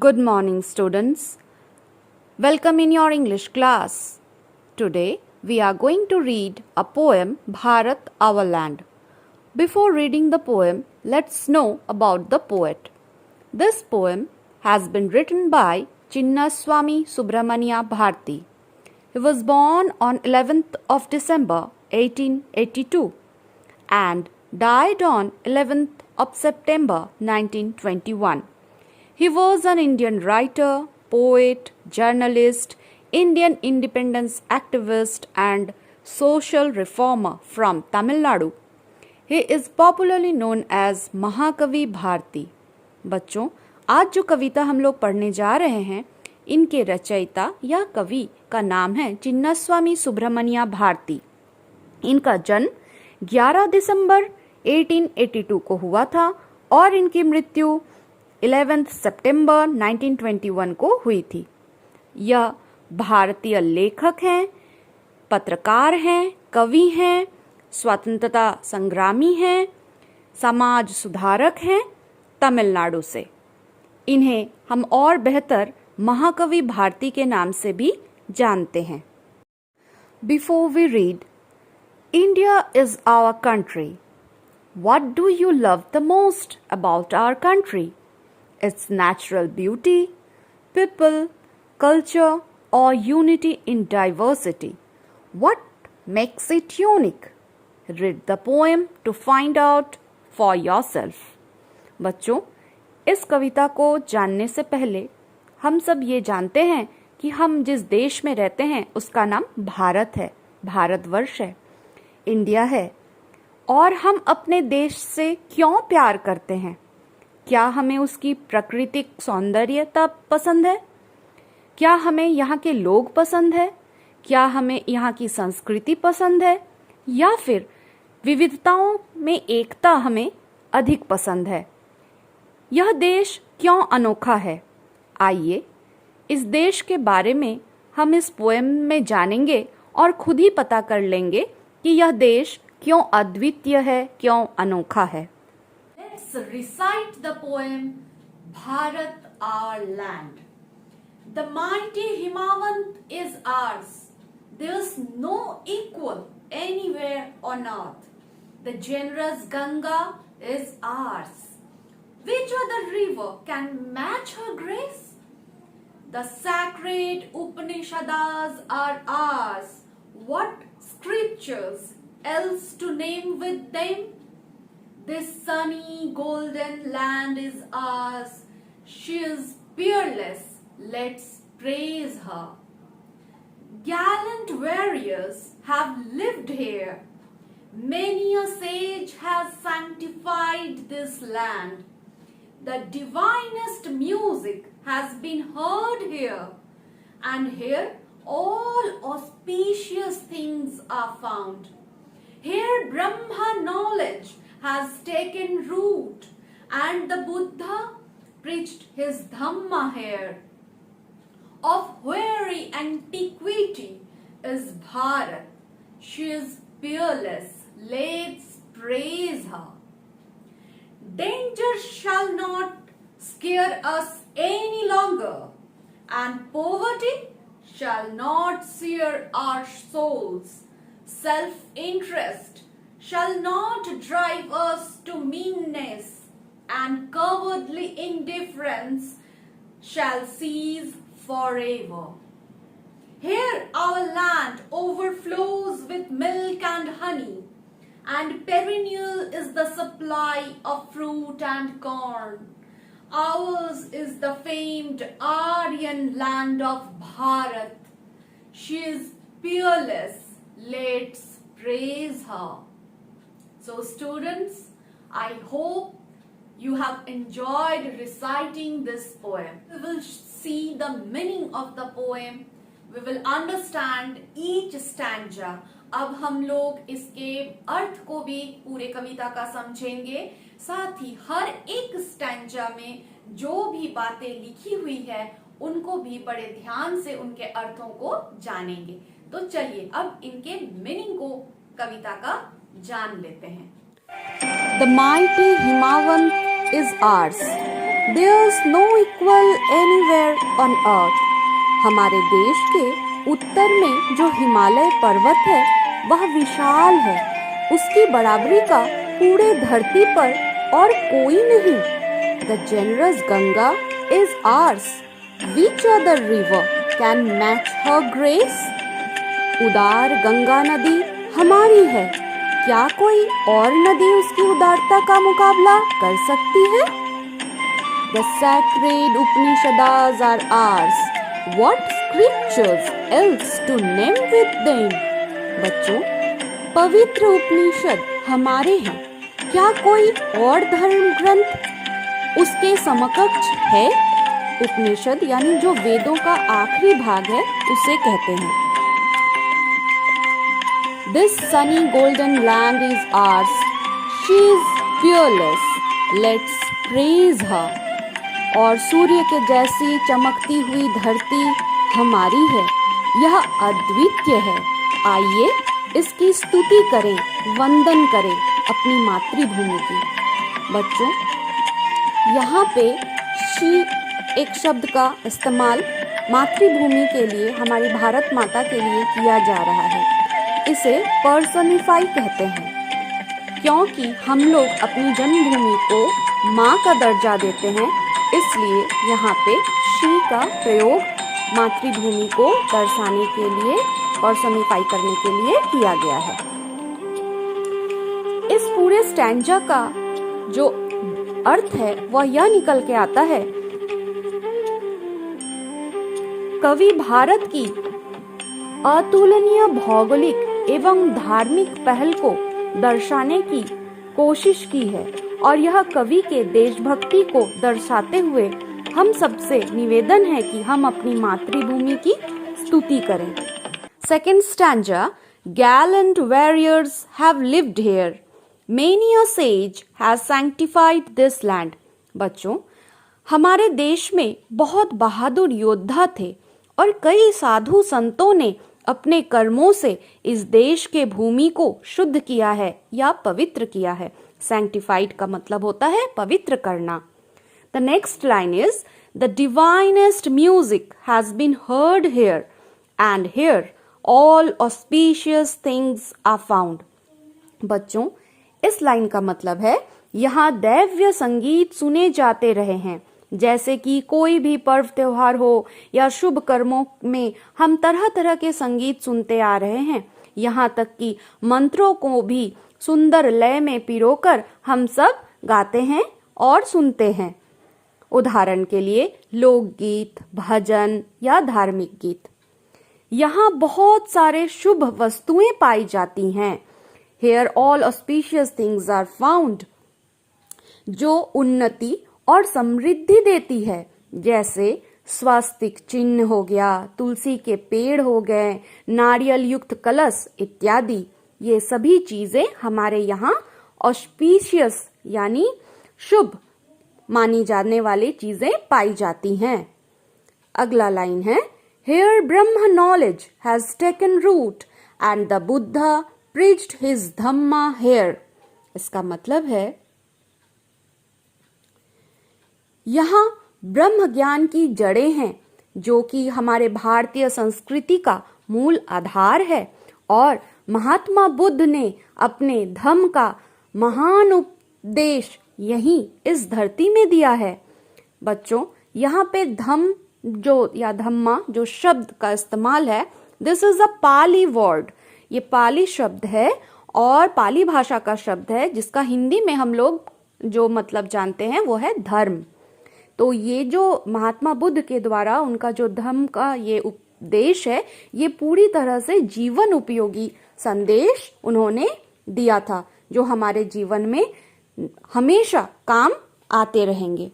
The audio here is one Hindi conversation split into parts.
Good morning, students. Welcome in your English class. Today we are going to read a poem, Bharat Our Land. Before reading the poem, let's know about the poet. This poem has been written by Chinnaswamy Subramania Bharti. He was born on 11th of December 1882 and died on 11th of September 1921. He was an Indian writer, poet, journalist, Indian independence activist and social reformer from Tamil Nadu. He is popularly known as महाकवि भारती. बच्चों, आज जो कविता हम लोग पढ़ने जा रहे हैं, इनके रचयिता या कवि का नाम है चिन्नास्वामी सुब्रमण्या भारती. इनका जन्म 11 दिसंबर 1882 को हुआ था और इनकी मृत्यु 11 सितंबर 1921 को हुई थी. यह भारतीय लेखक हैं, पत्रकार हैं, कवि हैं, स्वतंत्रता संग्रामी हैं, समाज सुधारक हैं, तमिलनाडु से. इन्हें हम और बेहतर महाकवि भारती के नाम से भी जानते हैं. Before we read, India is our country. What do you love the most about our country? Its natural beauty, people, culture, or unity in diversity? What makes it unique? Read the poem to find out for yourself. बच्चों, इस कविता को जानने से पहले हम सब ये जानते हैं कि हम जिस देश में रहते हैं उसका नाम भारत है, भारतवर्ष है, इंडिया है. और हम अपने देश से क्यों प्यार करते हैं? क्या हमें उसकी प्राकृतिक सौंदर्यता पसंद है? क्या हमें यहाँ के लोग पसंद है? क्या हमें यहाँ की संस्कृति पसंद है? या फिर विविधताओं में एकता हमें अधिक पसंद है? यह देश क्यों अनोखा है? आइए इस देश के बारे में हम इस पोएम में जानेंगे और खुद ही पता कर लेंगे कि यह देश क्यों अद्वितीय है, क्यों अनोखा है. Let's recite the poem Bharat Our Land. The mighty Himavant is ours. There's no equal anywhere on earth. The generous Ganga is ours. Which other river can match her grace? The sacred Upanishads are ours. What scriptures else to name with them? This sunny golden land is ours. She is peerless, let's praise her. Gallant warriors have lived here. Many a sage has sanctified this land. The divinest music has been heard here, and here all auspicious things are found. Here Brahma knowledge has taken root, and the Buddha preached his Dhamma here. Of very antiquity is Bharat. She is peerless, let's praise her. Danger shall not scare us any longer, and poverty shall not sear our souls. Self-interest shall not drive us to meanness, and cowardly indifference shall cease forever. Here our land overflows with milk and honey, and perennial is the supply of fruit and corn. Ours is the famed Aryan land of Bharat. She is peerless, let's praise her. So students, I hope you have enjoyed reciting this poem. We will see the meaning of the poem. We will understand each stanza. अब हम लोग इसके अर्थ को भी पूरे कविता का समझेंगे. साथ ही हर एक स्टैंजा में जो भी बातें लिखी हुई है उनको भी बड़े ध्यान से उनके अर्थों को जानेंगे. तो चलिए अब इनके मीनिंग को कविता का जान लेते हैं. The mighty Himavant is ours. There's no equal anywhere on earth. हमारे देश के उत्तर में जो हिमालय पर्वत है वह विशाल है, उसकी बराबरी का पूरे धरती पर और कोई नहीं. The generous Ganga is ours. Which other river can match her grace? उदार गंगा नदी हमारी है, क्या कोई और नदी उसकी उदारता का मुकाबला कर सकती है? The sacred Upanishads are ours. What scriptures else to name with them? बच्चों, पवित्र उपनिषद हमारे हैं, क्या कोई और धर्म ग्रंथ उसके समकक्ष है? उपनिषद यानी जो वेदों का आखिरी भाग है उसे कहते हैं. This sunny golden land is ours. She is fearless. Let's praise her. और सूर्य के जैसी चमकती हुई धरती हमारी है, यह अद्वितीय है. आइए इसकी स्तुति करें, वंदन करें अपनी मातृभूमि की. बच्चों, यहाँ पे शी एक शब्द का इस्तेमाल मातृभूमि के लिए, हमारी भारत माता के लिए किया जा रहा है. इसे पर्सनिफाई कहते हैं, क्योंकि हम लोग अपनी जन्मभूमि को माँ का दर्जा देते हैं, इसलिए यहाँ पे शी का प्रयोग मातृभूमि को दर्शाने के लिए, पर्सनिफाई करने के लिए किया गया है. इस पूरे स्टैंजा का जो अर्थ है वह यह निकल के आता है, कवि भारत की अतुलनीय भौगोलिक एवं धार्मिक पहल को दर्शाने की कोशिश की है, और यह कवि के देशभक्ति को दर्शाते हुए हम सबसे निवेदन है कि हम अपनी मातृभूमि की स्तुति करें. Second stanza, gallant warriors have lived here. Many a sage has sanctified this land. बच्चों, हमारे देश में बहुत बहादुर योद्धा थे और कई साधु संतों ने अपने कर्मों से इस देश के भूमि को शुद्ध किया है या पवित्र किया है. Sanctified का मतलब होता है पवित्र करना. The next line is, the divinest music has been heard here, and here all auspicious things are found. बच्चों, इस लाइन का मतलब है यहाँ दैव्य संगीत सुने जाते रहे हैं. जैसे कि कोई भी पर्व त्योहार हो या शुभ कर्मों में हम तरह तरह के संगीत सुनते आ रहे हैं. यहाँ तक कि मंत्रों को भी सुंदर लय में पिरोकर हम सब गाते हैं और सुनते हैं. उदाहरण के लिए लोकगीत, भजन या धार्मिक गीत. यहाँ बहुत सारे शुभ वस्तुएं पाई जाती हैं. Here all auspicious things are found, जो उन्नति और समृद्धि देती है. जैसे स्वास्तिक चिन्ह हो गया, तुलसी के पेड़ हो गए, नारियल युक्त कलश इत्यादि. ये सभी चीजें हमारे यहाँ ऑस्पिशियस यानी शुभ मानी जाने वाली चीजें पाई जाती हैं. अगला लाइन है, Here Brahma knowledge has taken root and the Buddha preached his Dhamma here. इसका मतलब है यहाँ ब्रह्म ज्ञान की जड़ें हैं, जो कि हमारे भारतीय संस्कृति का मूल आधार है, और महात्मा बुद्ध ने अपने धम्म का महान उपदेश यहीं इस धरती में दिया है. बच्चों, यहाँ पे धम्म जो या धम्मा जो शब्द का इस्तेमाल है, this is a Pali word. ये पाली शब्द है और पाली भाषा का शब्द है, जिसका हिंदी में हम लोग जो मतलब जानते हैं वो है धर्म. तो ये जो महात्मा बुद्ध के द्वारा उनका जो धम्म का ये उपदेश है, ये पूरी तरह से जीवन उपयोगी संदेश उन्होंने दिया था, जो हमारे जीवन में हमेशा काम आते रहेंगे.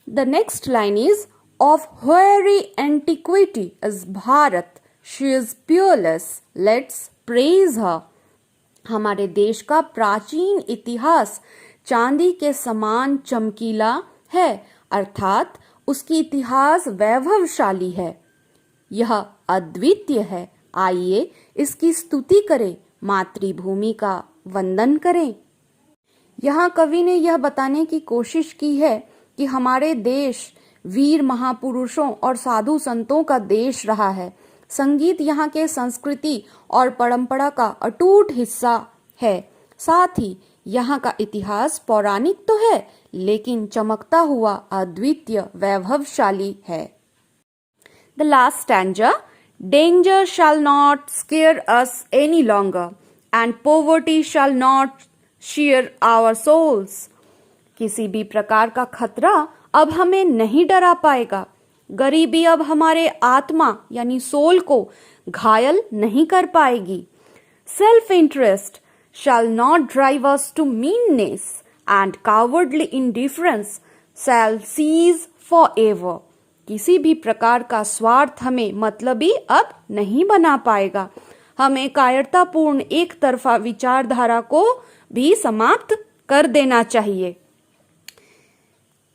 The next line is, of very antiquity is Bharat, she is peerless, let's praise her. हमारे देश का प्राचीन इतिहास चांदी के समान चमकीला है, अर्थात उसकी इतिहास वैभवशाली है, यह अद्वितीय है. आइए इसकी स्तुति करें, मातृभूमि का वंदन करें. यहाँ कवि ने यह बताने की कोशिश की है कि हमारे देश वीर महापुरुषों और साधु संतों का देश रहा है। संगीत यहाँ के संस्कृति और परंपरा का अटूट हिस्सा है। साथ ही यहाँ का इतिहास पौराणिक तो है, लेकिन चमकता हुआ अद्वितीय वैभवशाली है। The last stanza, danger shall not scare us any longer and poverty shall not share our souls. किसी भी प्रकार का खतरा अब हमें नहीं डरा पाएगा। गरीबी अब हमारे आत्मा यानी सोल को घायल नहीं कर पाएगी। Self interest shall not drive us to meanness, and cowardly indifference shall cease forever. किसी भी प्रकार का स्वार्थ हमें मतलबी अब नहीं बना पाएगा। हमें कायरतापूर्ण एक तरफा विचारधारा को भी समाप्त कर देना चाहिए।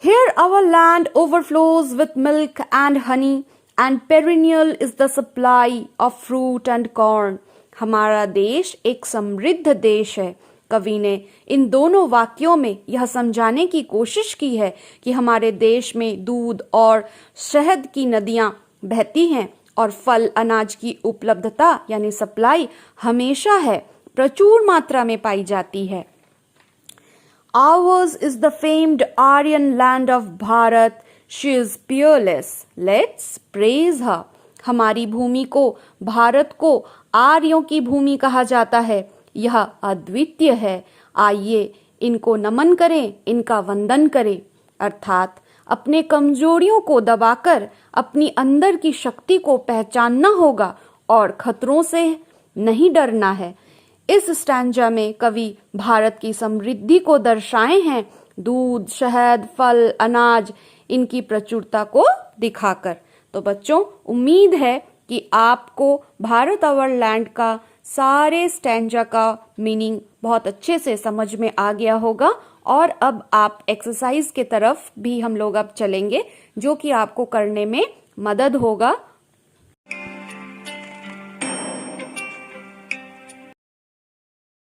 Here our land overflows with milk and honey, and perennial is the supply of fruit and corn. हमारा देश एक समृद्ध देश है। कवि ने इन दोनों वाक्यों में यह समझाने की कोशिश की है कि हमारे देश में दूध और शहद की नदियां बहती हैं और फल अनाज की उपलब्धता यानी सप्लाई हमेशा है, प्रचुर मात्रा में पाई जाती है। Ours is the famed Aryan land of Bharat. She is peerless. Let's praise her. हमारी भूमि को, भारत को आर्यों की भूमि कहा जाता है। यह अद्वितीय है। आइए इनको नमन करें, इनका वंदन करें। अर्थात अपने कमजोरियों को दबाकर अपनी अंदर की शक्ति को पहचानना होगा और खतरों से नहीं डरना है। इस स्टैंजा में कवि भारत की समृद्धि को दर्शाए हैं, दूध, शहद, फल, अनाज इनकी प्रचुरता को दिखाकर। तो बच्चों, उम्मीद है कि आपको भारत आवर लैंड का सारे स्टैंजा का मीनिंग बहुत अच्छे से समझ में आ गया होगा। और अब आप एक्सरसाइज के तरफ भी हम लोग अब चलेंगे, जो कि आपको करने में मदद होगा